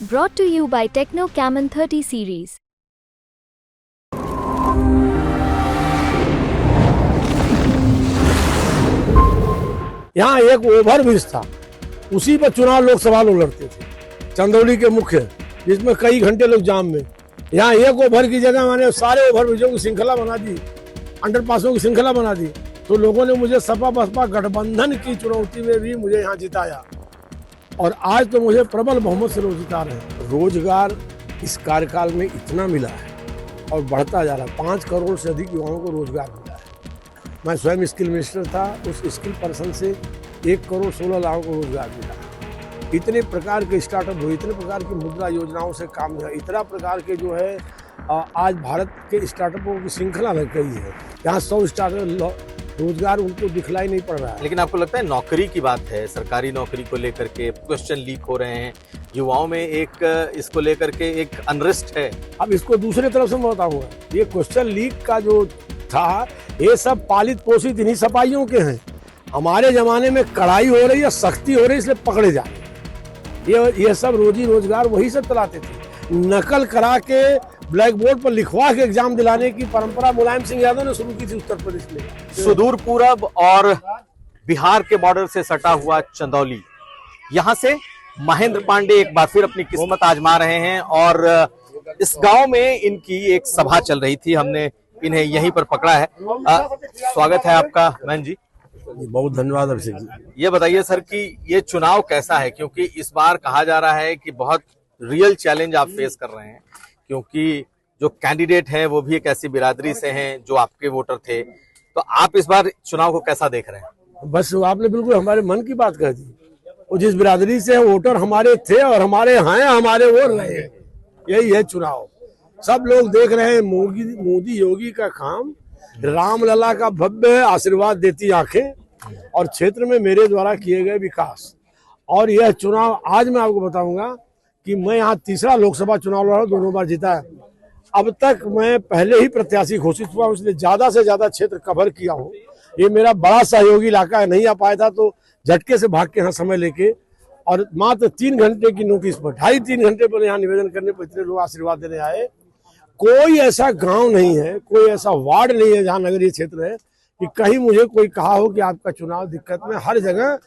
Brought to you by Techno Camon 30 series. यहाँ एक overbridge था, उसी पर चुनाव लोकसभा लोग लड़ते थे, चंदौली के मुख्य, जिसमें कई घंटे लोग जाम में। यहाँ एक ओवर की जगह मैंने सारे ओवरब्रिजों की श्रृंखला बना दी, अंडरपासों की श्रृंखला बना दी। तो लोगों ने मुझे सपा बसपा गठबंधन की चुनौती में भी मुझे यहाँ जिताया, और आज तो मुझे प्रबल बहुमत से लोग जिता रहे हैं। रोजगार इस कार्यकाल में इतना मिला है और बढ़ता जा रहा है। 5 करोड़ से अधिक युवाओं को रोजगार मिला है। मैं स्वयं स्किल मिनिस्टर था, उस स्किल पर्सन से 1 करोड़ 16 लाख को रोजगार मिला है। इतने प्रकार के स्टार्टअप हुए, इतने प्रकार की मुद्रा योजनाओं से काम हुआ, इतना प्रकार के जो है आज भारत के स्टार्टअपों की श्रृंखला लग गई है। यहाँ 100 स्टार्टअप रोजगार उनको दिखलाई नहीं पड़ रहा है। लेकिन आपको लगता है नौकरी की बात है, सरकारी नौकरी को लेकर के क्वेश्चन लीक हो रहे हैं, युवाओं में एक इसको लेकर के एक अनरेस्ट है। अब इसको दूसरे तरफ से मैं बताऊंगा, ये क्वेश्चन लीक का जो था, ये सब पालित पोषित इन्हीं सपाइयों के हैं। हमारे जमाने में कड़ाई हो रही है, सख्ती हो रही है, इसलिए पकड़े जा रहे हैं। ये सब रोजी रोजगार वही सब चलाते थे। नकल करा के ब्लैक बोर्ड पर लिखवा के एग्जाम दिलाने की परंपरा मुलायम सिंह यादव ने शुरू की थी उत्तर प्रदेश में। सुदूर पूरब और बिहार के बॉर्डर से सटा हुआ चंदौली, यहाँ से महेंद्र पांडे एक बार फिर अपनी किस्मत आजमा रहे हैं और इस गांव में इनकी एक सभा चल रही थी, हमने इन्हें यहीं पर पकड़ा है। स्वागत है आपका मैन जी। बहुत धन्यवाद अभिषेक जी। ये बताइए सर कि ये चुनाव कैसा है, क्योंकि इस बार कहा जा रहा है कि बहुत रियल चैलेंज आप फेस कर रहे हैं, क्योंकि जो कैंडिडेट हैं वो भी एक ऐसी बिरादरी से हैं जो आपके वोटर थे। तो आप इस बार चुनाव को कैसा देख रहे हैं? बस आपने बिल्कुल हमारे मन की बात कह दी। वो जिस बिरादरी से वोटर हमारे थे और हमारे हैं, हमारे वो रहे, यही है चुनाव। सब लोग देख रहे हैं मोदी योगी का काम, रामलला का भव्य आशीर्वाद देती आंखें, और क्षेत्र में मेरे द्वारा किए गए विकास। और यह चुनाव आज मैं आपको बताऊंगा कि मैं यहाँ तीसरा लोकसभा चुनाव लड़ा, दोनों बार जीता है। अब तक मैं पहले ही प्रत्याशी घोषित हुआ, इसलिए ज्यादा से ज्यादा क्षेत्र कवर किया हूँ। ये मेरा बड़ा सहयोगी इलाका है, नहीं आ पाया था तो झटके से भाग के यहाँ समय लेके, और मात्र 3 घंटे की नोटिस पर, 2.5-3 घंटे पर यहाँ निवेदन करने पर इतने लोग आशीर्वाद देने आए। कोई ऐसा गांव नहीं है, कोई ऐसा वार्ड नहीं है जहाँ नगरीय क्षेत्र है कि कहीं मुझे कोई कहा हो कि आपका चुनाव दिक्कत में। हर जगह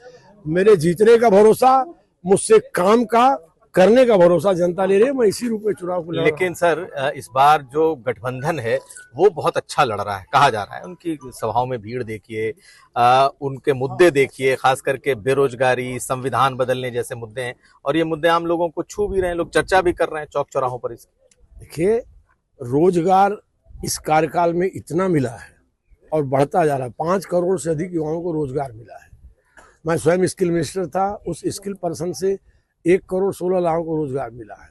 मेरे जीतने का भरोसा, मुझसे काम का करने का भरोसा जनता ले रही है। मैं इसी रूप में चुनाव को लड़ रहा हूं। लेकिन सर इस बार जो गठबंधन है वो बहुत अच्छा लड़ रहा है, कहा जा रहा है। उनकी सभाओं में भीड़ देखिए, उनके मुद्दे देखिए, खास करके बेरोजगारी, संविधान बदलने जैसे मुद्दे हैं, और ये मुद्दे आम लोगों को छू भी रहे हैं, लोग चर्चा भी कर रहे हैं चौक चौराहों पर इसकी। देखिए, रोजगार इस कार्यकाल में इतना मिला है और बढ़ता जा रहा है। 5 करोड़ से अधिक युवाओं को रोजगार मिला है। मैं स्वयं स्किल मिनिस्टर था, उस स्किल पर्सन से 1 करोड़ 16 लाख को रोजगार मिला है।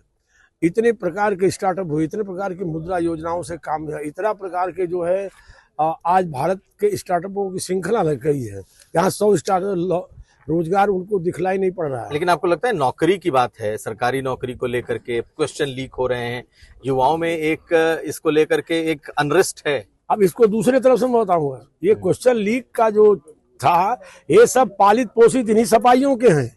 इतने प्रकार के स्टार्टअप हुए, इतने प्रकार की मुद्रा योजनाओं से काम हुआ, इतना प्रकार के जो है आज भारत के स्टार्टअपों की श्रृंखला लग गई है। यहाँ 100 स्टार्टअप रोजगार उनको दिखलाई नहीं पड़ रहा है। लेकिन आपको लगता है नौकरी की बात है, सरकारी नौकरी को लेकर के क्वेश्चन लीक हो रहे हैं, युवाओं में एक इसको लेकर के एक अनरेस्ट है। अब इसको दूसरे तरफ से मैं बताऊंगा, ये क्वेश्चन लीक का जो था, ये सब पालित पोषित इन्हीं सपाइयों के हैं।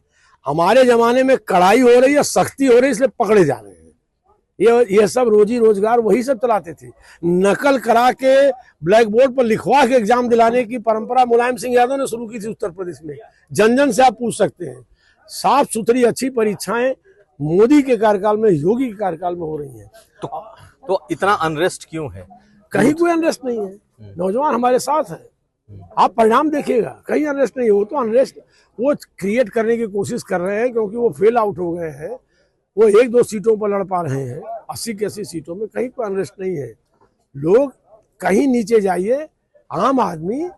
हमारे जमाने में कड़ाई हो रही है, सख्ती हो रही है, इसलिए पकड़े जा रहे हैं। ये सब रोजी रोजगार वही सब चलाते थे। नकल करा के ब्लैक बोर्ड पर लिखवा के एग्जाम दिलाने की परंपरा मुलायम सिंह यादव ने शुरू की थी उत्तर प्रदेश में। जन जन से आप पूछ सकते हैं। साफ सुथरी अच्छी परीक्षाएं मोदी के कार्यकाल में, योगी के कार्यकाल में हो रही हैं। तो इतना अनरेस्ट क्यों है? कहीं कोई अनरेस्ट नहीं है। नौजवान हमारे साथ है, आप परिणाम देखिएगा, कहीं अनरेस्ट नहीं हो। तो अनरेस्ट वो क्रिएट करने की कोशिश कर रहे हैं, क्योंकि वो फेल आउट हो गए हैं। वो 1-2 सीटों पर लड़ पा रहे हैं, 80 की 80 सीटों में। कहीं कोई अनरेस्ट नहीं है। लोग कहीं नीचे जाइए, आम आदमी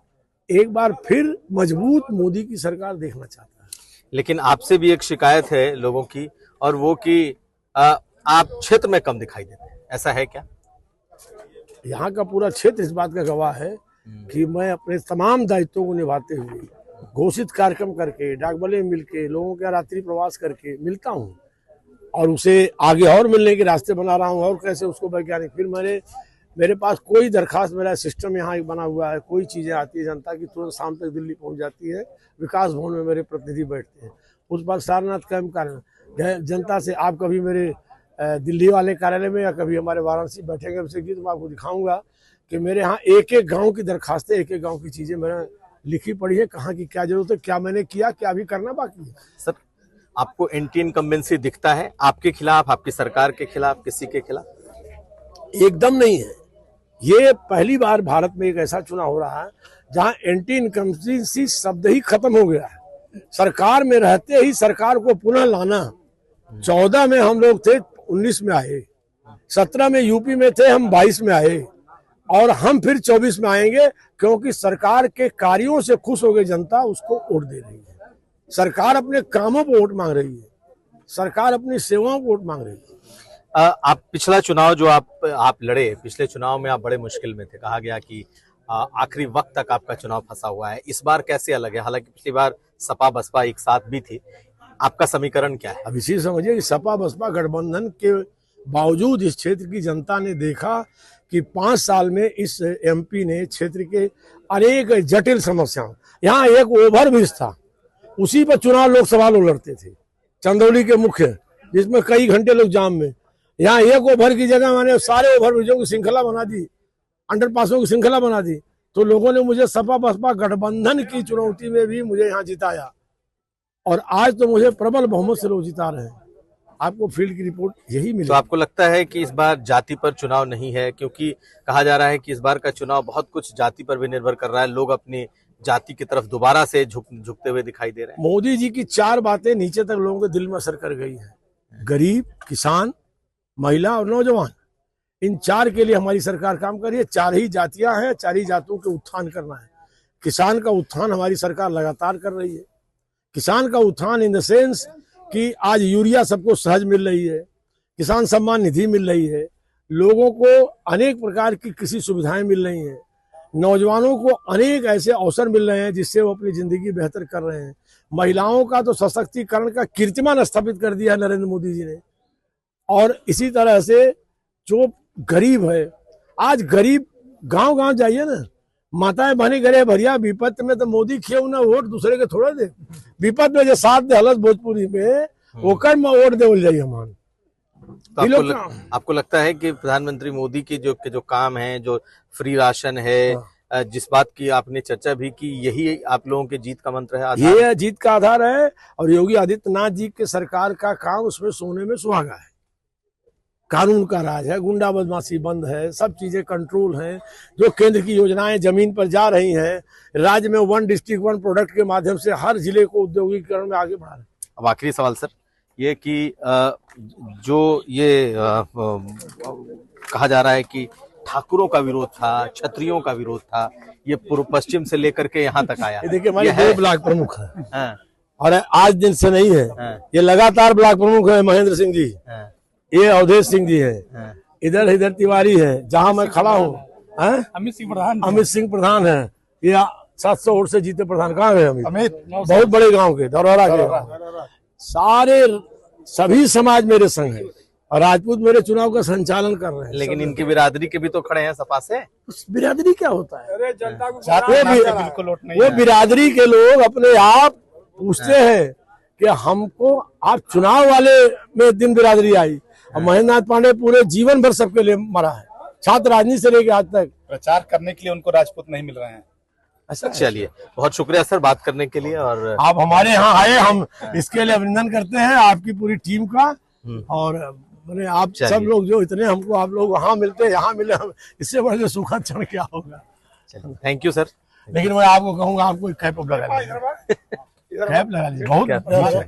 एक बार फिर मजबूत मोदी की सरकार देखना चाहता है। लेकिन आपसे भी एक शिकायत है लोगों की, और वो कि आप क्षेत्र में कम दिखाई देते हैं, ऐसा है क्या? यहाँ का पूरा क्षेत्र इस बात का गवाह है कि मैं अपने तमाम दायित्वों को निभाते हुए, घोषित कार्यक्रम करके, डाकबले मिल के, लोगों का रात्रि प्रवास करके मिलता हूँ, और उसे आगे और मिलने के रास्ते बना रहा हूँ। और कैसे उसको वैज्ञानिक, फिर मेरे पास कोई दरखास्त, मेरा सिस्टम यहाँ एक बना हुआ है, कोई चीज़ें आती है जनता की, तुरंत शाम तक दिल्ली पहुँच जाती है। विकास भवन में मेरे प्रतिनिधि बैठते हैं, उस पर सारनाथ कैंप कार्य जनता से। आप कभी मेरे दिल्ली वाले कार्यालय में या कभी हमारे वाराणसी बैठेंगे अभिषेक जी, तो मैं आपको दिखाऊंगा कि मेरे यहाँ एक एक गांव की दरखास्तें, एक एक गांव की चीजें मैंने लिखी पड़ी है, कहाँ की क्या जरूरत है, क्या मैंने किया, क्या अभी करना बाकी है। सर, आपको एंटी इनकम्बेंसी दिखता है आपके खिलाफ, आपकी सरकार के खिलाफ, किसी के खिलाफ? एकदम नहीं है। ये पहली बार भारत में एक ऐसा चुनाव हो रहा है जहां एंटी इनकम्बेंसी शब्द ही खत्म हो गया है। सरकार में रहते ही सरकार को पुनः लाना। 14 में हम लोग थे, 19 में आए, 17 में यूपी में थे, हम 22 में आए और हम फिर 24 में आएंगे, क्योंकि सरकार के कार्यों से खुश हो गई जनता, उसको वोट दे रही है। सरकार अपने कामों पर वोट मांग रही है, सरकार अपनी सेवाओं को वोट मांग रही है। आप पिछला चुनाव जो आप लड़े, पिछले चुनाव में आप बड़े मुश्किल में थे, कहा गया कि आखिरी वक्त तक आपका चुनाव फंसा हुआ है। इस बार कैसे अलग है? हालांकि पिछली बार सपा बसपा एक साथ भी थी, आपका समीकरण क्या है? अब इसी समझिए कि सपा बसपा गठबंधन के बावजूद इस क्षेत्र की जनता ने देखा कि 5 साल में इस एमपी ने क्षेत्र के अनेक जटिल समस्याओं, यहाँ एक ओवरब्रिज था, उसी पर चुनाव लोकसभा लोग लड़ते थे, चंदौली के मुख्य, जिसमें कई घंटे लोग जाम में। यहाँ एक ओवर की जगह मैंने सारे ओवरब्रिजों की श्रृंखला बना दी, अंडरपासों की श्रृंखला बना दी, तो लोगों ने मुझे सपा बसपा गठबंधन की चुनौती में भी मुझे यहाँ जिताया और आज तो मुझे प्रबल बहुमत से लोग जिता रहे हैं। आपको फील्ड की रिपोर्ट यही मिली। तो आपको लगता है कि इस बार जाति पर चुनाव नहीं है? क्योंकि कहा जा रहा है कि इस बार का चुनाव बहुत कुछ जाति पर भी निर्भर कर रहा है, लोग अपनी जाति की तरफ दोबारा से झुकते हुए दिखाई दे रहे हैं। मोदी जी की 4 बातें नीचे तक लोगों के दिल में असर कर गई है। गरीब, किसान, महिला और नौजवान, इन 4 के लिए हमारी सरकार काम कर रही है। 4 ही जातियां हैं, 4 ही जातियों के उत्थान करना है। किसान का उत्थान हमारी सरकार लगातार कर रही है। किसान का उत्थान इन द सेंस कि आज यूरिया सबको सहज मिल रही है, किसान सम्मान निधि मिल रही है, लोगों को अनेक प्रकार की कृषि सुविधाएं मिल रही हैं, नौजवानों को अनेक ऐसे अवसर मिल रहे हैं जिससे वो अपनी जिंदगी बेहतर कर रहे हैं। महिलाओं का तो सशक्तिकरण का कीर्तिमान स्थापित कर दिया है नरेंद्र मोदी जी ने। और इसी तरह से जो गरीब है, आज गरीब गांव गांव जाइए ना, माताएं बहनी करे भैया विपत्ति में तो मोदी खेव ना वोट दूसरे के थोड़ा दे, विपत्ति में जो साथ दे हलस भोजपुरी में ओकर में वोट दे जाइए हमान। तो आपको लगता है कि प्रधानमंत्री मोदी की जो काम है, जो फ्री राशन है, जिस बात की आपने चर्चा भी की, यही आप लोगों के जीत का मंत्र है, आधार? ये जीत का आधार है। और योगी आदित्यनाथ जी के सरकार का काम उसमें सोने में सुहागा है। कानून का राज है, गुंडा बदमाशी बंद है, सब चीजें कंट्रोल हैं, जो केंद्र की योजनाएं जमीन पर जा रही हैं, राज्य में 1 डिस्ट्रिक्ट 1 प्रोडक्ट के माध्यम से हर जिले को औद्योगिकीकरण में आगे बढ़ा रहे हैं। अब आखिरी सवाल सर, ये कि जो ये कहा जा रहा है कि ठाकुरों का विरोध था, क्षत्रियों का विरोध था, ये पूर्व पश्चिम से लेकर के यहाँ तक आया। देखिए हमारे 2 ब्लॉक प्रमुख है। हाँ। और आज दिन से नहीं है। हाँ। ये लगातार ब्लॉक प्रमुख है। महेंद्र सिंह जी, हाँ। ये अवधेश सिंह जी है, हाँ। इधर तिवारी है, जहां मैं खड़ा हूँ अमित सिंह प्रधान है। ये 700 वोट से जीते प्रधान। कहाँ गए अमित? बहुत बड़े गांव के, धरौरा के। सारे सभी समाज मेरे संग है और राजपूत मेरे चुनाव का संचालन कर रहे हैं। लेकिन इनकी बिरादरी के भी तो खड़े हैं सपा से। बिरादरी क्या होता है? अरे जनता को वो बिरादरी के लोग अपने आप पूछते हैं कि हमको आप चुनाव वाले में दिन बिरादरी आई। और महेंद्र नाथ पांडे पूरे जीवन भर सबके लिए मरा है, छात्र राजनीति से लेकर आज तक। प्रचार करने के लिए उनको राजपूत नहीं मिल रहे हैं। अच्छा, चलिए, बहुत शुक्रिया सर बात करने के लिए। और आप हमारे यहाँ आए, हम इसके लिए अभिनंदन करते हैं आपकी पूरी टीम का। और मैंने आप सब लोग जो इतने हमको, आप लोग वहाँ मिलते हैं, यहाँ मिले, इससे बड़ा जो सुखद क्षण क्या होगा। Thank you sir. लेकिन मैं आपको कहूँगा, आपको कैप लगा लीजिए, कैप लगा लीजिए, बहुत